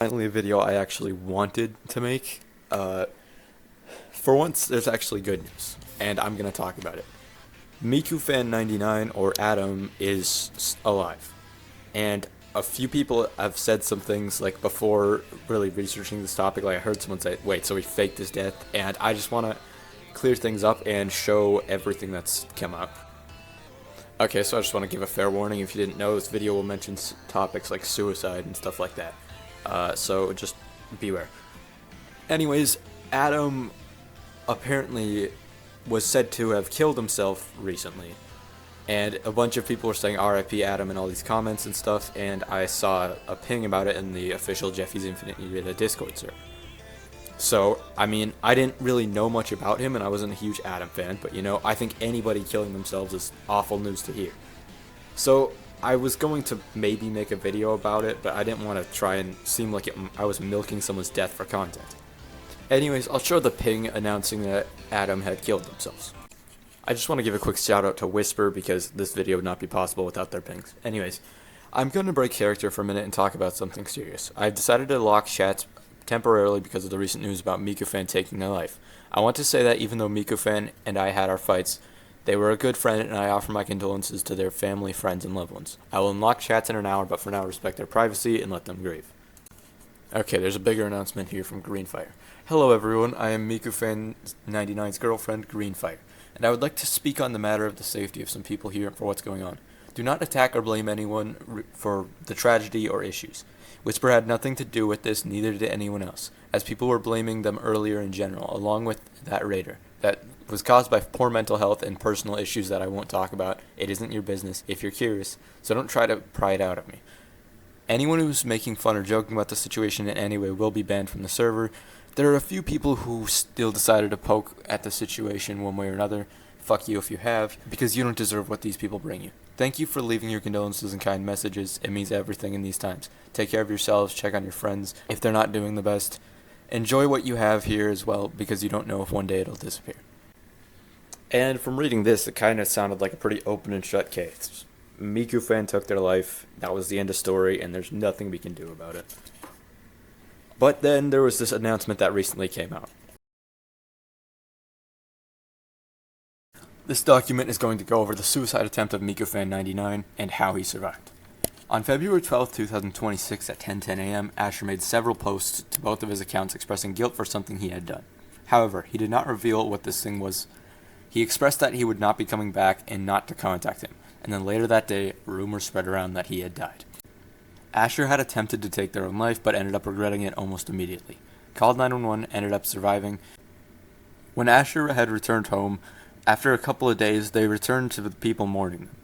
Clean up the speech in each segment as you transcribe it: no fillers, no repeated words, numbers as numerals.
Finally, a video I actually wanted to make. For once, there's actually good news, and I'm gonna talk about it. MikuFan99 or Adam is alive, and a few people have said some things like before really researching this topic. Like I heard someone say, "Wait, so he faked his death?" And I just want to clear things up and show everything that's come up. Okay, so I just want to give a fair warning. If you didn't know, this video will mention topics like suicide and stuff like that. So just beware. Anyways, Adam apparently was said to have killed himself recently, and a bunch of people were saying RIP Adam in all these comments and stuff, and I saw a ping about it in the official Jeffy's Infinite Errata Discord server. So, I mean, I didn't really know much about him, and I wasn't a huge Adam fan, but you know, I think anybody killing themselves is awful news to hear. So, I was going to maybe make a video about it, but I didn't want to try and seem like I was milking someone's death for content. Anyways, I'll show the ping announcing that Adam had killed themselves. I just want to give a quick shout out to Whisper because this video would not be possible without their pings. Anyways, I'm going to break character for a minute and talk about something serious. I've decided to lock chats temporarily because of the recent news about MikuFan taking their life. I want to say that even though MikuFan and I had our fights, they were a good friend, and I offer my condolences to their family, friends, and loved ones. I will unlock chats in an hour, but for now respect their privacy and let them grieve. Okay, there's a bigger announcement here from Greenfire. Hello everyone, I am MikuFan99's girlfriend, Greenfire, and I would like to speak on the matter of the safety of some people here for what's going on. Do not attack or blame anyone for the tragedy or issues. Whisper had nothing to do with this, neither did anyone else, as people were blaming them earlier in general, along with that raider. That was caused by poor mental health and personal issues that I won't talk about. It isn't your business if you're curious, so don't try to pry it out of me. Anyone who's making fun or joking about the situation in any way will be banned from the server. There are a few people who still decided to poke at the situation one way or another. Fuck you if you have, because you don't deserve what these people bring you. Thank you for leaving your condolences and kind messages. It means everything in these times. Take care of yourselves, check on your friends if they're not doing the best. Enjoy what you have here as well, because you don't know if one day it'll disappear. And from reading this, it kind of sounded like a pretty open and shut case. MikuFan took their life, that was the end of story, and there's nothing we can do about it. But then there was this announcement that recently came out. This document is going to go over the suicide attempt of MikuFan99 and how he survived. On February 12, 2026 at 10:10 a.m., Asher made several posts to both of his accounts expressing guilt for something he had done. However, he did not reveal what this thing was. He expressed that he would not be coming back and not to contact him, and then later that day, rumors spread around that he had died. Asher had attempted to take their own life, but ended up regretting it almost immediately. Called 911, ended up surviving. When Asher had returned home, after a couple of days, they returned to the people mourning them.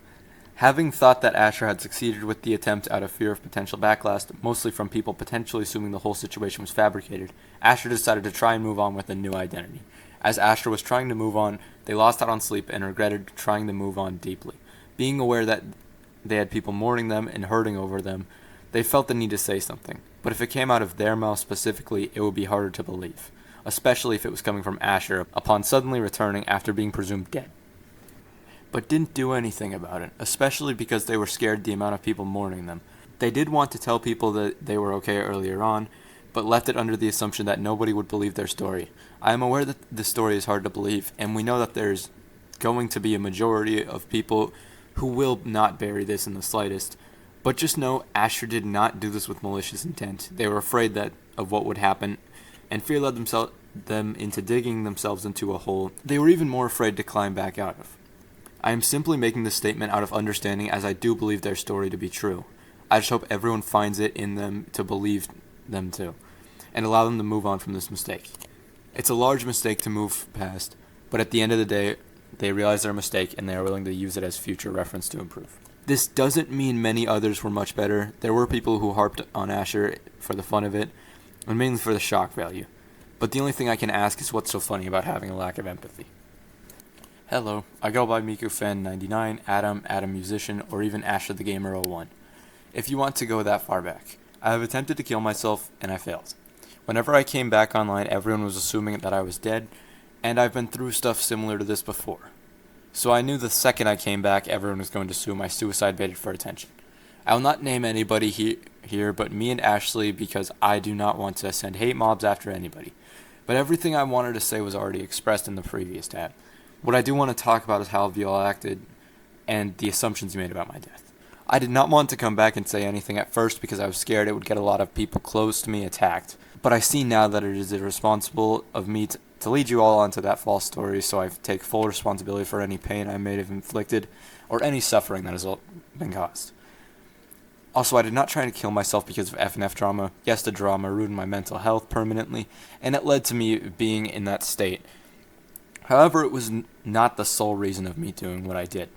Having thought that Asher had succeeded with the attempt out of fear of potential backlash, mostly from people potentially assuming the whole situation was fabricated, Asher decided to try and move on with a new identity. As Asher was trying to move on, they lost out on sleep and regretted trying to move on deeply. Being aware that they had people mourning them and hurting over them, they felt the need to say something. But if it came out of their mouth specifically, it would be harder to believe, especially if it was coming from Asher upon suddenly returning after being presumed dead. But didn't do anything about it, especially because they were scared the amount of people mourning them. They did want to tell people that they were okay earlier on, but left it under the assumption that nobody would believe their story. I am aware that this story is hard to believe, and we know that there's going to be a majority of people who will not bury this in the slightest. But just know, Asher did not do this with malicious intent. They were afraid of what would happen, and fear led them into digging themselves into a hole they were even more afraid to climb back out of. I am simply making this statement out of understanding, as I do believe their story to be true. I just hope everyone finds it in them to believe them too, and allow them to move on from this mistake. It's a large mistake to move past, but at the end of the day, they realize their mistake and they are willing to use it as future reference to improve. This doesn't mean many others were much better. There were people who harped on Asher for the fun of it, and mainly for the shock value. But the only thing I can ask is what's so funny about having a lack of empathy. Hello, I go by MikuFan99, Adam Musician, or even Asher the Gamer01. If you want to go that far back, I have attempted to kill myself, and I failed. Whenever I came back online, everyone was assuming that I was dead, and I've been through stuff similar to this before. So I knew the second I came back, everyone was going to assume I suicide baited for attention. I will not name anybody here but me and Ashley because I do not want to send hate mobs after anybody. But everything I wanted to say was already expressed in the previous tab. What I do want to talk about is how Viol acted and the assumptions he made about my death. I did not want to come back and say anything at first because I was scared it would get a lot of people close to me attacked. But I see now that it is irresponsible of me to lead you all onto that false story, so I take full responsibility for any pain I may have inflicted or any suffering that has been caused. Also, I did not try to kill myself because of FNF drama. Yes, the drama ruined my mental health permanently, and it led to me being in that state. However, it was not the sole reason of me doing what I did.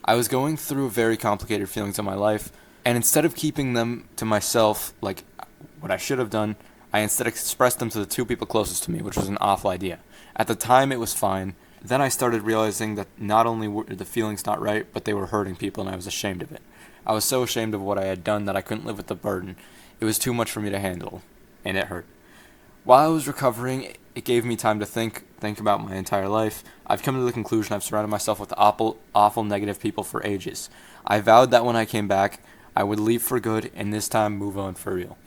I was going through very complicated feelings in my life, and instead of keeping them to myself like what I should have done, I instead expressed them to the two people closest to me, which was an awful idea. At the time, it was fine. Then I started realizing that not only were the feelings not right, but they were hurting people, and I was ashamed of it. I was so ashamed of what I had done that I couldn't live with the burden. It was too much for me to handle, and it hurt. While I was recovering, it gave me time to think about my entire life. I've come to the conclusion I've surrounded myself with awful negative people for ages. I vowed that when I came back, I would leave for good, and this time move on for real.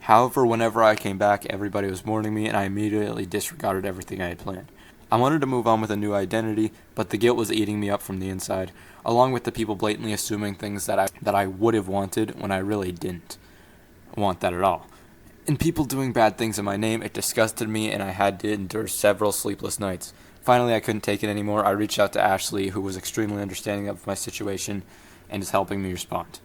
However, whenever I came back, everybody was mourning me, and I immediately disregarded everything I had planned. I wanted to move on with a new identity, but the guilt was eating me up from the inside, along with the people blatantly assuming things that I would have wanted when I really didn't want that at all. And people doing bad things in my name, it disgusted me, and I had to endure several sleepless nights. Finally, I couldn't take it anymore. I reached out to Ashley, who was extremely understanding of my situation and is helping me respond.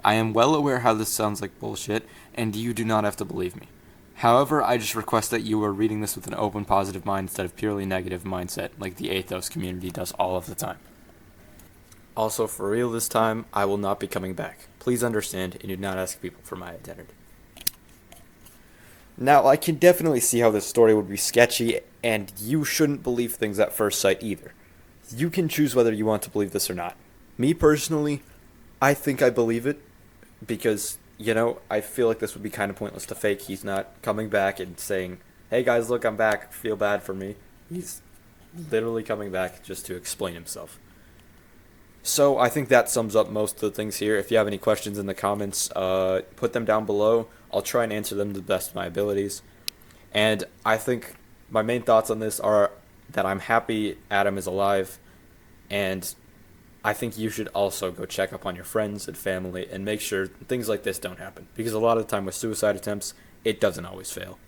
I am well aware how this sounds like bullshit, and you do not have to believe me. However, I just request that you are reading this with an open, positive mind instead of purely negative mindset like the Athos community does all of the time. Also, for real this time, I will not be coming back. Please understand and do not ask people for my identity. Now, I can definitely see how this story would be sketchy, and you shouldn't believe things at first sight either. You can choose whether you want to believe this or not. Me personally, I think I believe it, because, I feel like this would be kind of pointless to fake. He's not coming back and saying, hey guys, look, I'm back, feel bad for me. He's literally coming back just to explain himself. So I think that sums up most of the things here. If you have any questions in the comments, put them down below. I'll try and answer them to the best of my abilities. And I think my main thoughts on this are that I'm happy Adam is alive, and I think you should also go check up on your friends and family and make sure things like this don't happen. Because a lot of the time with suicide attempts, it doesn't always fail.